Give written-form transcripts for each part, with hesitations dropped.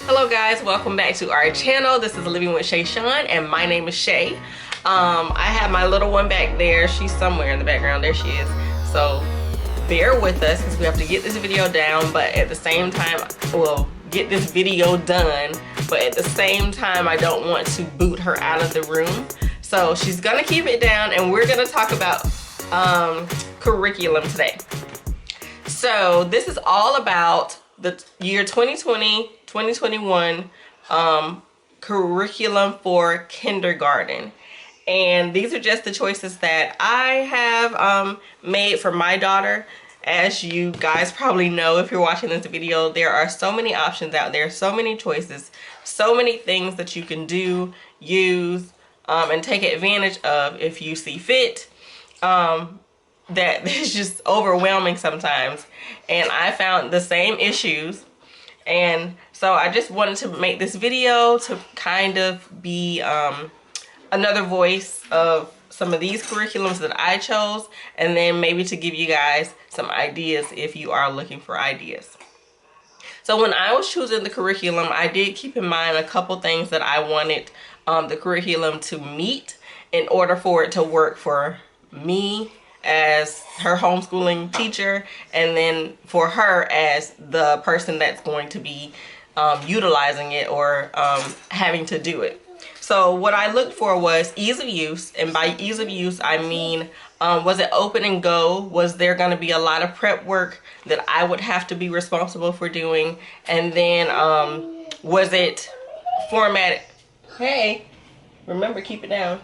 Hello guys, welcome back to our channel. This is Living with Shay Sean and my name is Shay. I have my little one back there. She's somewhere in the background. There she is. So bear with us because we have to get this video down, but at the same time, well, get this video done, but at the same time I don't want to boot her out of the room. So she's gonna keep it down and we're gonna talk about curriculum today. So this is all about the year 2020-2021 curriculum for kindergarten. And these are just the choices that I have made for my daughter. As you guys probably know, if you're watching this video, there are so many options out there, so many choices, so many things that you can do, use, and take advantage of if you see fit. That is just overwhelming sometimes, and I found the same issues, and so I just wanted to make this video to kind of be another voice of some of these curriculums that I chose, and then maybe to give you guys some ideas if you are looking for ideas. So when I was choosing the curriculum, I did keep in mind a couple things that I wanted the curriculum to meet in order for it to work for me as her homeschooling teacher, and then for her as the person that's going to be utilizing it or having to do it. So what I looked for was ease of use, and by ease of use I mean was it open and go? Was there going to be a lot of prep work that I would have to be responsible for doing? And then was it formatted? Hey, remember, keep it down.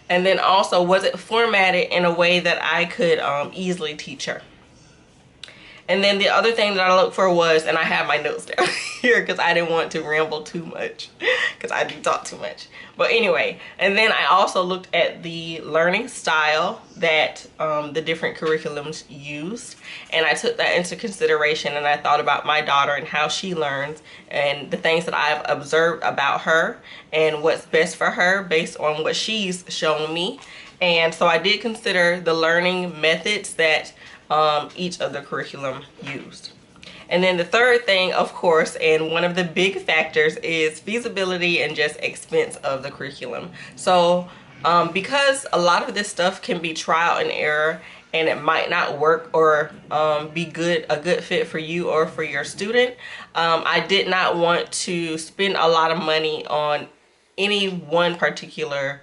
And then also, was it formatted in a way that I could easily teach her? And then the other thing that I looked for was, and I have my notes down here because I didn't want to ramble too much because I do talk too much. But anyway, and then I also looked at the learning style that the different curriculums used, and I took that into consideration, and I thought about my daughter and how she learns and the things that I've observed about her and what's best for her based on what she's shown me. And so I did consider the learning methods that each of the curriculum used. And then the third thing, of course, and one of the big factors, is feasibility and just expense of the curriculum. So because a lot of this stuff can be trial and error, and it might not work or be a good fit for you or for your student, I did not want to spend a lot of money on any one particular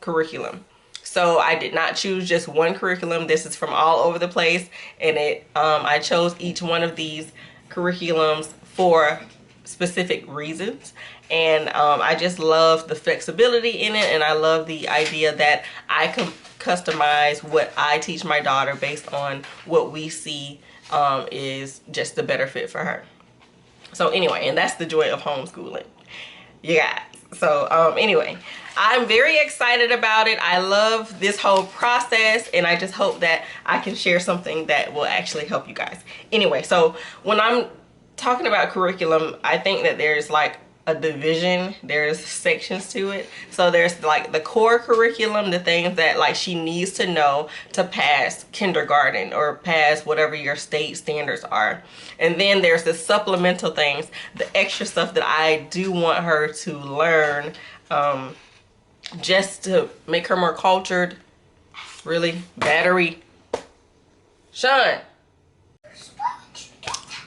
curriculum. So I did not choose just one curriculum. This is from all over the place, and I chose each one of these curriculums for specific reasons. And I just love the flexibility in it, and I love the idea that I can customize what I teach my daughter based on what we see is just the better fit for her. So anyway, and that's the joy of homeschooling, you guys. So anyway, I'm very excited about it. I love this whole process, and I just hope that I can share something that will actually help you guys. Anyway, so when I'm talking about curriculum, I think that there's like a division, there's sections to it. So there's like the core curriculum, the things that like she needs to know to pass kindergarten or pass whatever your state standards are. And then there's the supplemental things, the extra stuff that I do want her to learn just to make her more cultured. Really, battery. Sean.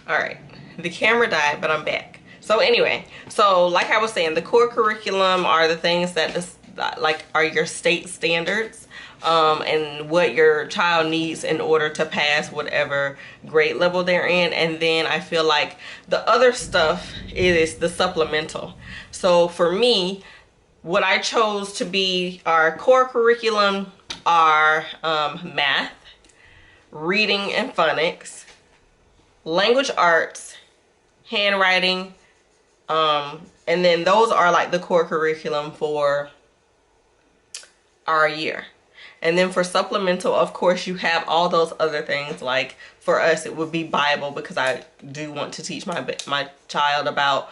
All right, the camera died, but I'm back. So anyway, so like I was saying, the core curriculum are the things that are your state standards and what your child needs in order to pass whatever grade level they're in. And then I feel like the other stuff is the supplemental. So for me, what I chose to be our core curriculum are math, reading and phonics, language arts, handwriting, and then those are like the core curriculum for our year. And then for supplemental, of course, you have all those other things. Like for us, it would be Bible, because I do want to teach my child about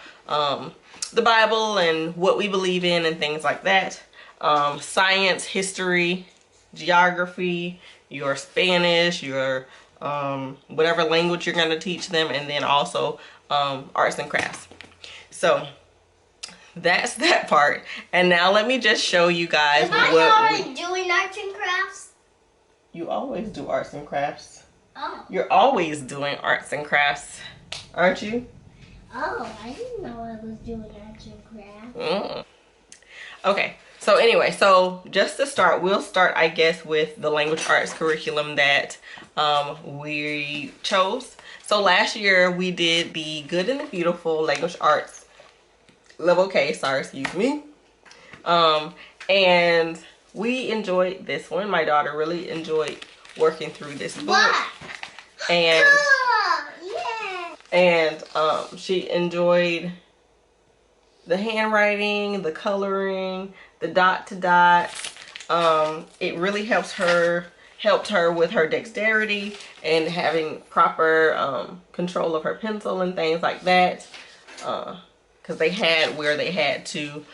the Bible and what we believe in and things like that. Science, history, geography, your Spanish, your whatever language you're going to teach them, and then also arts and crafts. So that's that part. And now let me just show you guys doing arts and crafts. You always do arts and crafts. Oh. You're always doing arts and crafts, aren't you? Oh, I didn't know I was doing arts and crafts. Okay, so anyway, so just to start, we'll start, I guess, with the language arts curriculum that we chose. So last year we did the Good and the Beautiful language arts level K, excuse me. And we enjoyed this one. My daughter really enjoyed working through this book. What? And Yeah. and she enjoyed the handwriting, the coloring, the dot to dots. It really helped her with her dexterity and having proper control of her pencil and things like that. Because they had where they had to,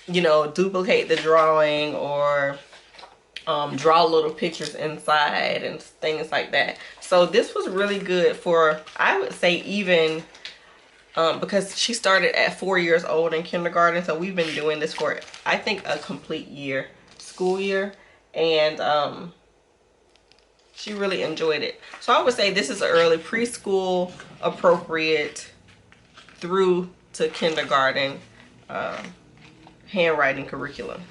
you know, duplicate the drawing or draw little pictures inside and things like that. So this was really good for, I would say, even because she started at 4 years old in kindergarten. So we've been doing this for, I think, a complete year, school year. And she really enjoyed it. So I would say this is an early preschool appropriate through to kindergarten handwriting curriculum.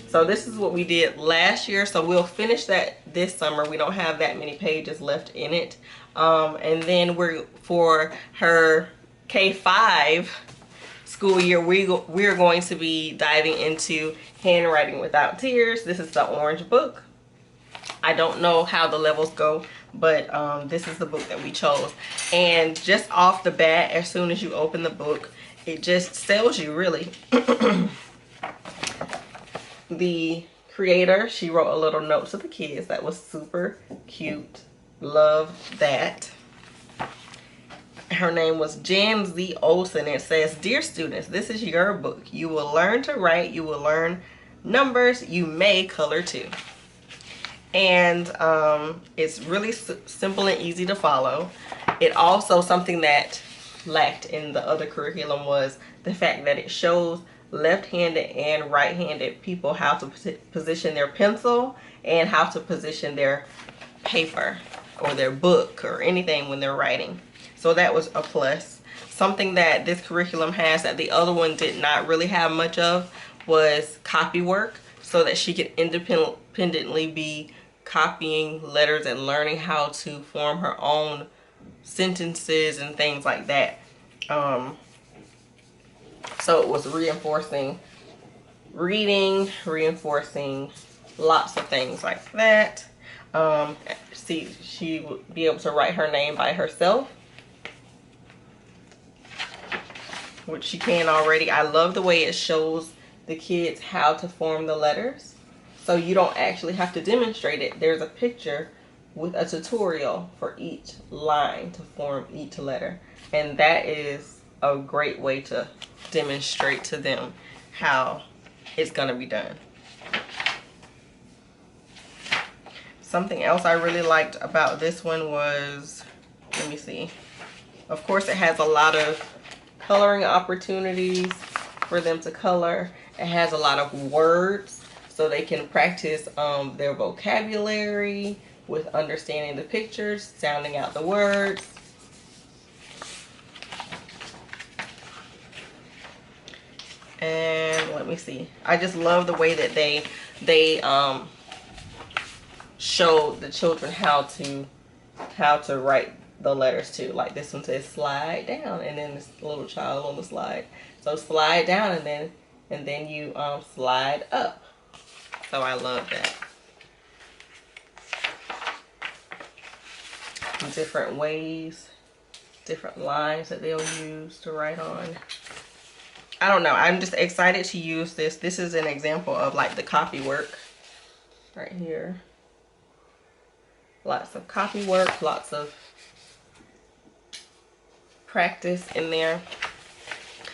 So this is what we did last year. So we'll finish that this summer. We don't have that many pages left in it. And then for her K-5 school year, we're going to be diving into Handwriting Without Tears. This is the orange book. I don't know how the levels go, but this is the book that we chose. And just off the bat, as soon as you open the book, it just tells you really. The creator, she wrote a little note to the kids that was super cute. Love that. Her name was Jan Z. Olsen. It says, "Dear students, this is your book. You will learn to write. You will learn numbers. You may color too." And it's really simple and easy to follow. It also, something that lacked in the other curriculum was the fact that it shows left-handed and right-handed people how to position their pencil and how to position their paper or their book or anything when they're writing. So that was a plus. Something that this curriculum has that the other one did not really have much of was copy work, so that she could independently be copying letters and learning how to form her own sentences and things like that. So it was reinforcing reading, reinforcing lots of things like that. See, she would be able to write her name by herself, which she can already. I love the way it shows the kids how to form the letters. So you don't actually have to demonstrate it. There's a picture with a tutorial for each line to form each letter. And that is a great way to demonstrate to them how it's gonna be done. Something else I really liked about this one was, let me see. Of course, it has a lot of coloring opportunities for them to color. It has a lot of words, so they can practice their vocabulary with understanding the pictures, sounding out the words. And let me see. I just love the way that they show the children how to write the letters too. Like this one says slide down, and then this little child on the slide. So slide down, and then you slide up. So I love that. Different ways, different lines that they'll use to write on. I don't know. I'm just excited to use this. This is an example of like the copy work right here. Lots of copy work, lots of practice in there.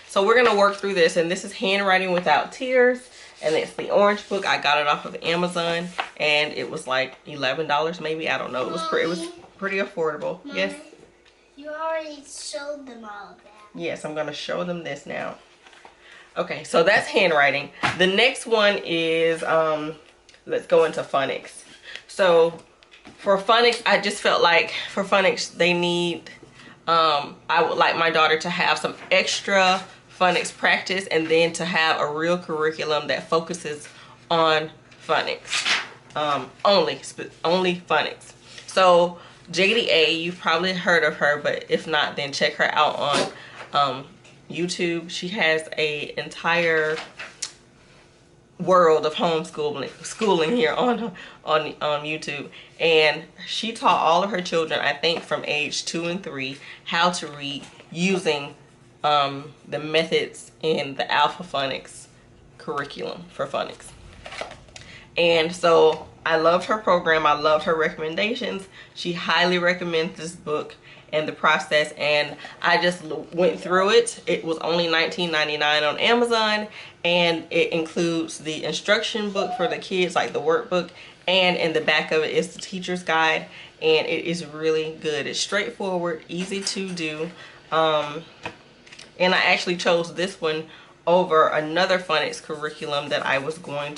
So we're going to work through this, and this is Handwriting Without Tears, and it's the orange book. I got it off of Amazon, and it was like $11 maybe. I don't know. It was pretty affordable. Mommy, yes. You You already showed them all of that. Yes, I'm going to show them this now. Okay, so that's handwriting. The next one is, let's go into phonics. So for phonics, I just felt like for phonics, they need, I would like my daughter to have some extra phonics practice and then to have a real curriculum that focuses on phonics. Only phonics. So JDA, you've probably heard of her, but if not, then check her out on YouTube. She has a entire world of schooling here on YouTube, and she taught all of her children, I think from age 2 and 3, how to read using the methods in the Alpha Phonics curriculum for phonics. And so I loved her program. I loved her recommendations. She highly recommends this book and the process, and I just went through it. It was only $19.99 on Amazon, and it includes the instruction book for the kids, like the workbook, and in the back of it is the teacher's guide, and it is really good. It's straightforward, easy to do, and I actually chose this one over another phonics curriculum that I was going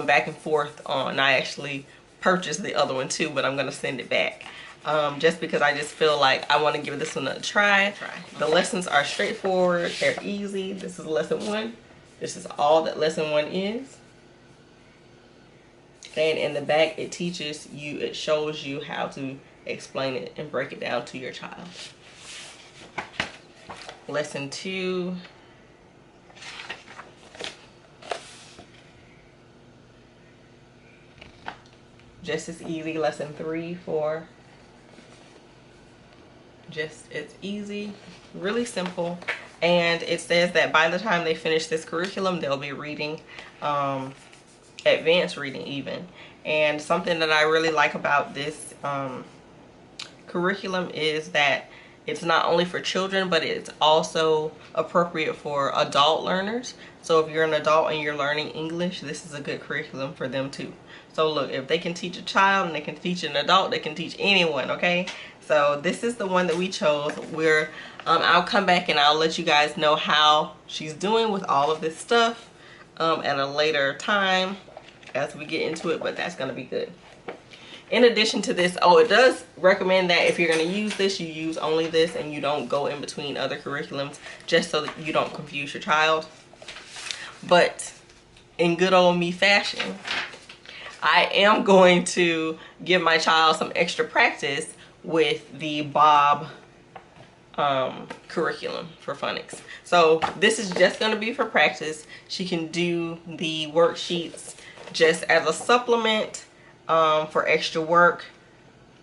back and forth on. I actually purchased the other one too, but I'm going to send it back. Just because I just feel like I want to give this one a try. The lessons are straightforward. They're easy. This is lesson 1. This is all that lesson 1 is. And in the back, it teaches you, it shows you how to explain it and break it down to your child. Lesson 2. Just as easy. Lesson 3, 4. Just as easy, really simple, and it says that by the time they finish this curriculum, they'll be reading advanced reading even. And something that I really like about this curriculum is that it's not only for children, but it's also appropriate for adult learners. So if you're an adult and you're learning English, this is a good curriculum for them too. So look, if they can teach a child and they can teach an adult, they can teach anyone, okay? So this is the one that we chose. I'll come back and I'll let you guys know how she's doing with all of this stuff at a later time as we get into it, but that's going to be good. In addition to this, it does recommend that if you're going to use this, you use only this and you don't go in between other curriculums, just so that you don't confuse your child. But in good old me fashion, I am going to give my child some extra practice with the Bob curriculum for phonics. So this is just going to be for practice. She can do the worksheets just as a supplement for extra work.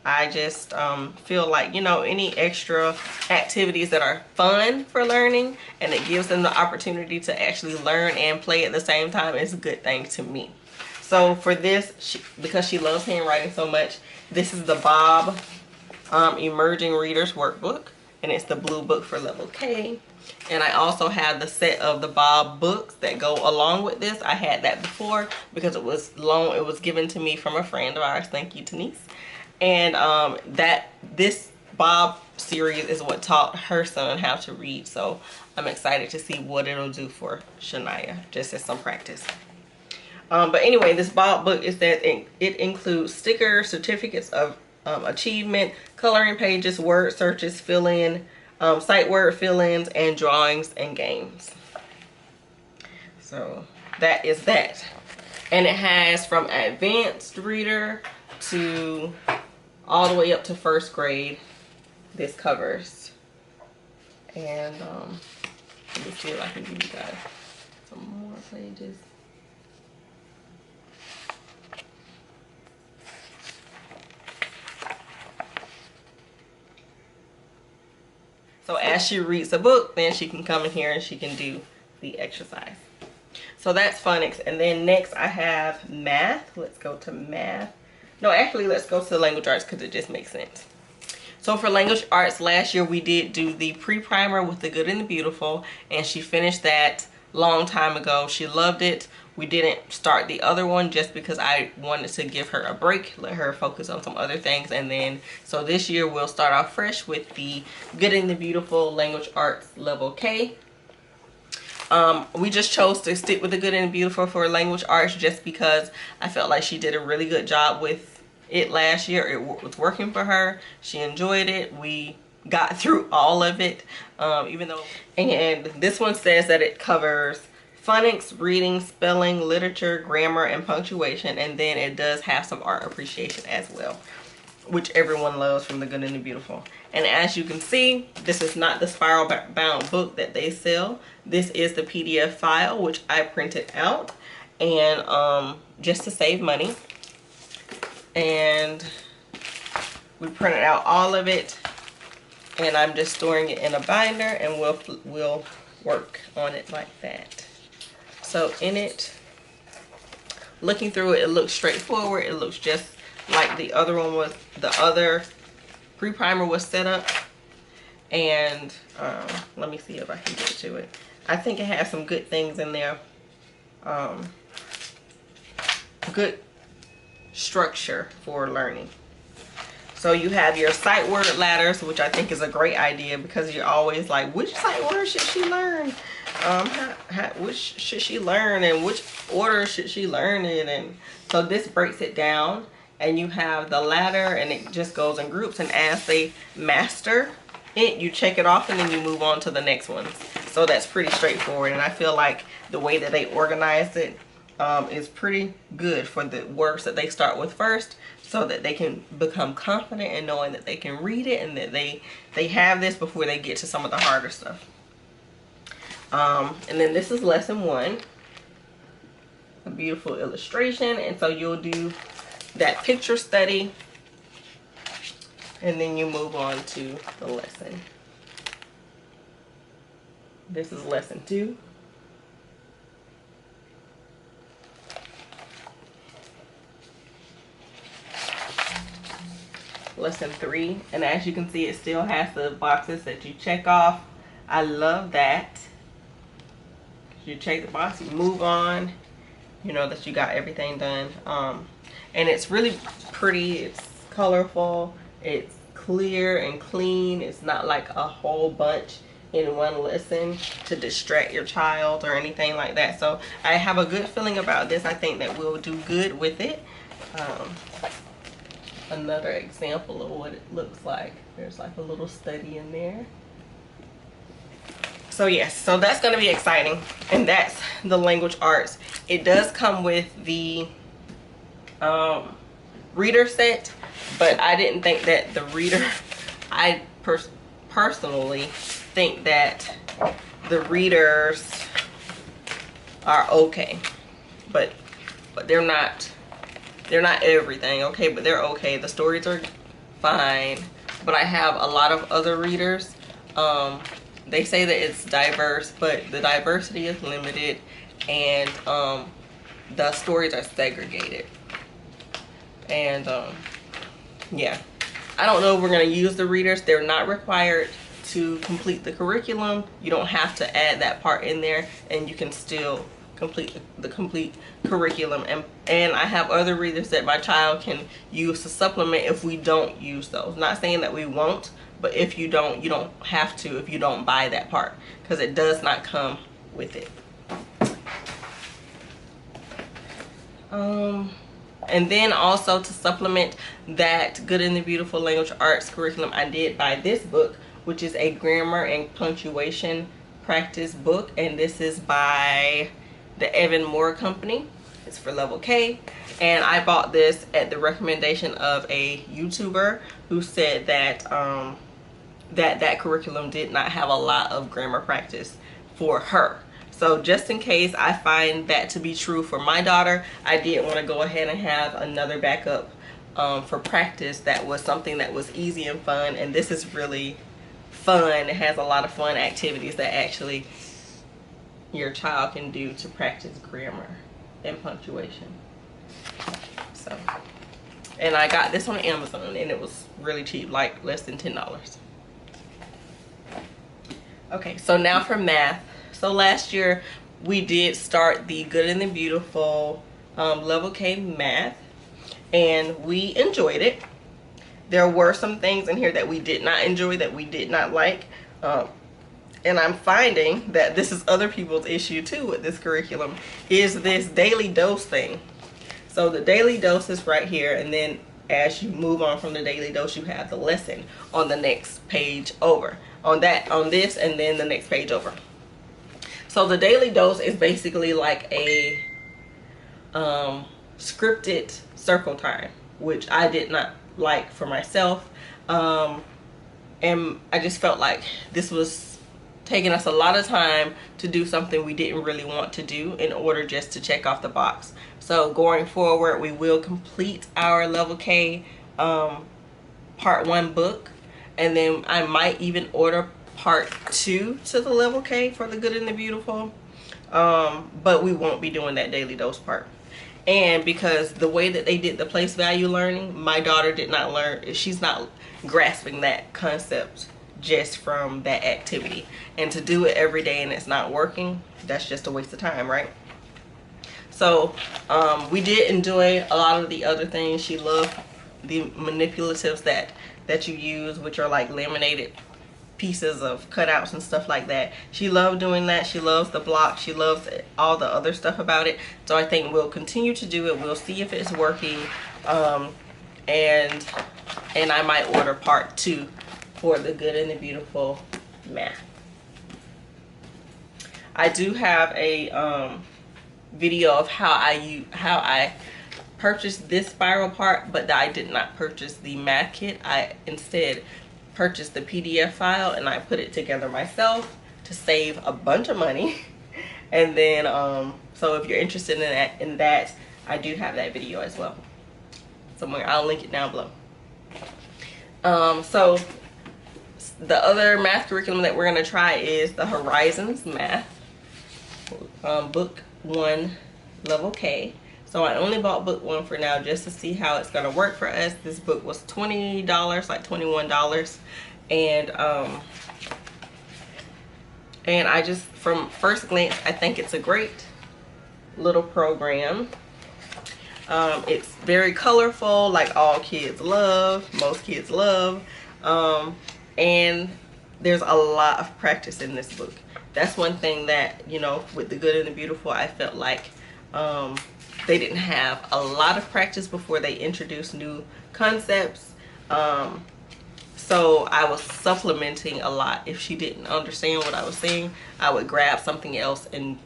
I just feel like, you know, any extra activities that are fun for learning and it gives them the opportunity to actually learn and play at the same time is a good thing to me. So for this, because she loves handwriting so much, this is the Bob Emerging Readers Workbook, and it's the blue book for level K. And I also have the set of the Bob books that go along with this. I had that before because it was given to me from a friend of ours. Thank you, Denise. And this Bob series is what taught her son how to read. So I'm excited to see what it'll do for Shania, just as some practice. But anyway, this Bob book is that it includes stickers, certificates of achievement, coloring pages, word searches, fill-in, sight word fill-ins, and drawings and games. So that is that. And it has from advanced reader to all the way up to first grade. This covers. And let me see if I can give you guys some more pages. So as she reads a book, then she can come in here and she can do the exercise. So that's phonics. And then next I have math. Let's go to math. No, actually let's go to language arts because it just makes sense. So for language arts, last year we did do the pre-primer with the good and the beautiful, and she finished that long time ago. She loved it. We didn't start the other one just because I wanted to give her a break, let her focus on some other things. And then, so this year we'll start off fresh with the Good and the Beautiful Language Arts Level K. We just chose to stick with the Good and the Beautiful for language arts just because I felt like she did a really good job with it last year. It was working for her. She enjoyed it. We got through all of it, even though, and this one says that it covers phonics, reading, spelling, literature, grammar, and punctuation, and then it does have some art appreciation as well, which everyone loves from the Good and the Beautiful. And as you can see, this is not the spiral bound book that they sell. This is the PDF file, which I printed out, and just to save money, and we printed out all of it, and I'm just storing it in a binder, and we'll work on it like that. So in it, looking through it, it looks straightforward. It looks just like the other one was, the other pre-primer was set up. And let me see if I can get to it. I think it has some good things in there. Good structure for learning. So you have your sight word ladders, which I think is a great idea because you're always like, which sight word should she learn? Which should she learn, and which order should she learn it? And so this breaks it down, and you have the ladder, and it just goes in groups, and as they master it, you check it off, and then you move on to the next ones. So that's pretty straightforward, and I feel like the way that they organize it is pretty good for the words that they start with first, so that they can become confident in knowing that they can read it, and that they have this before they get to some of the harder stuff. And then this is lesson 1, a beautiful illustration. And so you'll do that picture study, and then you move on to the lesson. This is lesson 2. Lesson 3, and as you can see, it still has the boxes that you check off. I love that. You check the box, you move on, you know that you got everything done. And it's really pretty, it's colorful, it's clear and clean. It's not like a whole bunch in one lesson to distract your child or anything like that. So I have a good feeling about this. I think that we'll do good with it. Another example of what it looks like. There's like a little study in there. So yes, so that's going to be exciting, and that's the language arts. It does come with the reader set, but I didn't think that the reader, I personally think that the readers are okay, but they're not everything, okay, but they're okay. The stories are fine, but I have a lot of other readers. They say that it's diverse, but the diversity is limited, and the stories are segregated. And yeah, I don't know if we're going to use the readers. They're not required to complete the curriculum. You don't have to add that part in there, and you can still complete the complete curriculum. And I have other readers that my child can use to supplement if we don't use those. Not saying that we won't, but if you don't, you don't have to if you don't buy that part, because it does not come with it. And then also to supplement that Good and the Beautiful Language Arts curriculum, I did buy this book, which is a grammar and punctuation practice book, and this is by the Evan Moore Company. It's for level K, and I bought this at the recommendation of a YouTuber who said that that curriculum did not have a lot of grammar practice for her. So just in case I find that to be true for my daughter, I did want to go ahead and have another backup for practice that was something that was easy and fun. And this is really fun. It has a lot of fun activities that actually your child can do to practice grammar and punctuation. So, and I got this on Amazon, and it was really cheap, like less than $10. Okay, so now for math. So last year we did start the Good and the Beautiful Level K math, and we enjoyed it. There were some things in here that we did not enjoy, that we did not like. And I'm finding that this is other people's issue too with this curriculum, is this daily dose thing. So the daily dose is right here, and then as you move on from the daily dose, you have the lesson on the next page over. On this, and then the next page over. So the daily dose is basically like a scripted circle time, which I did not like for myself. And I just felt like this was taking us a lot of time to do something we didn't really want to do in order just to check off the box. So going forward, we will complete our Level K Part 1 book, and then I might even order Part 2 to the Level K for the Good and the Beautiful. But we won't be doing that daily dose part. And because the way that they did the place value learning, my daughter did not learn, she's not grasping that concept just from that activity. And to do it every day and it's not working, that's just a waste of time, right? So we did enjoy a lot of the other things. She loved the manipulatives that you use, which are like laminated pieces of cutouts and stuff like that. She loved doing that. She loves the block. She loves all the other stuff about it. So I think we'll continue to do it. We'll see if it's working, and I might order Part 2 for the Good and the Beautiful math. I do have a video of how I purchased this spiral part, but I did not purchase the math kit. I instead purchased the PDF file, and I put it together myself to save a bunch of money. And then so if you're interested in that, I do have that video as well somewhere. I'll link it down below. So the other math curriculum that we're going to try is the Horizons Math Book 1 Level K. So I only bought book 1 for now just to see how it's going to work for us. This book was $20, like $21. And I just, from first glance, I think it's a great little program. It's very colorful, like all kids love, most kids love. And there's a lot of practice in this book. That's one thing that, you know, with the Good and the Beautiful, I felt like they didn't have a lot of practice before they introduced new concepts. So I was supplementing a lot. If she didn't understand what I was saying, I would grab something else and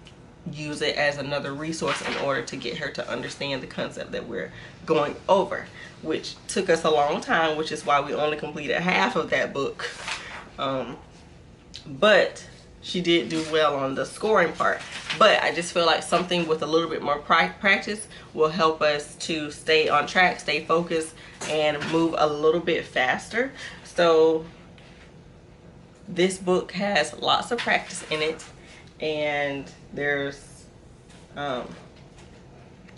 use it as another resource in order to get her to understand the concept that we're going over, which took us a long time, which is why we only completed half of that book. But she did do well on the scoring part. But I just feel like something with a little bit more practice will help us to stay on track, stay focused, and move a little bit faster. So this book has lots of practice in it, and there's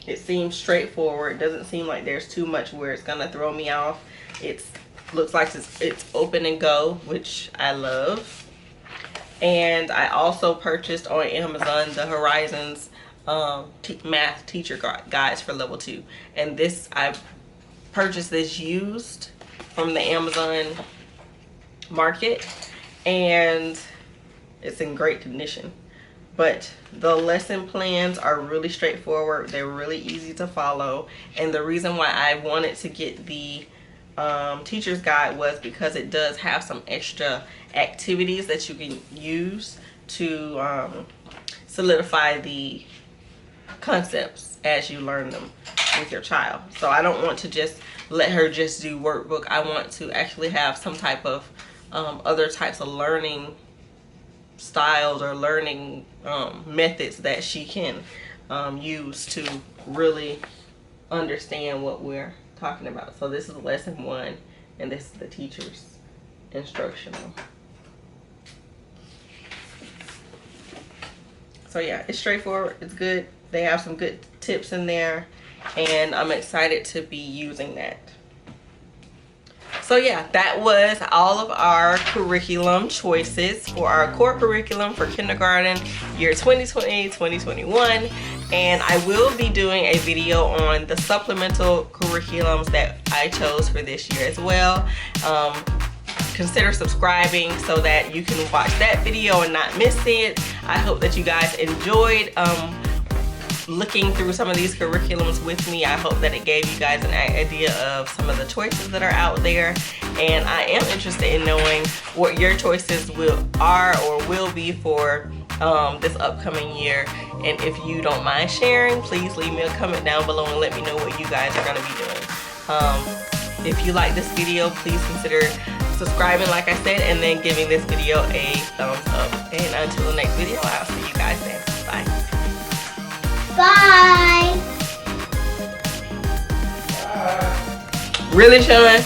it seems straightforward. It doesn't seem like there's too much where it's gonna throw me off. It looks like it's open and go, which I love. And I also purchased on Amazon the Horizons math teacher guides for level 2. And this, I purchased this used from the Amazon market, and it's in great condition. But the lesson plans are really straightforward. They're really easy to follow. And the reason why I wanted to get the teacher's guide was because it does have some extra activities that you can use to solidify the concepts as you learn them with your child. So I don't want to just let her just do workbook. I want to actually have some type of other types of learning styles or learning methods that she can use to really understand what we're talking about. So this is lesson 1, and this is the teacher's instructional. So yeah, it's straightforward, it's good. They have some good tips in there, and I'm excited to be using that. So yeah, that was all of our curriculum choices for our core curriculum for kindergarten year 2020-2021. And I will be doing a video on the supplemental curriculums that I chose for this year as well. Consider subscribing so that you can watch that video and not miss it. I hope that you guys enjoyed looking through some of these curriculums with me. I hope that it gave you guys an idea of some of the choices that are out there, and I am interested in knowing what your choices are or will be for this upcoming year. And if you don't mind sharing, please leave me a comment down below and let me know what you guys are going to be doing. If you like this video, please consider subscribing like I said, and then giving this video a thumbs up. And until the next video, I'll see you guys then. Bye. Bye. Really, Sean?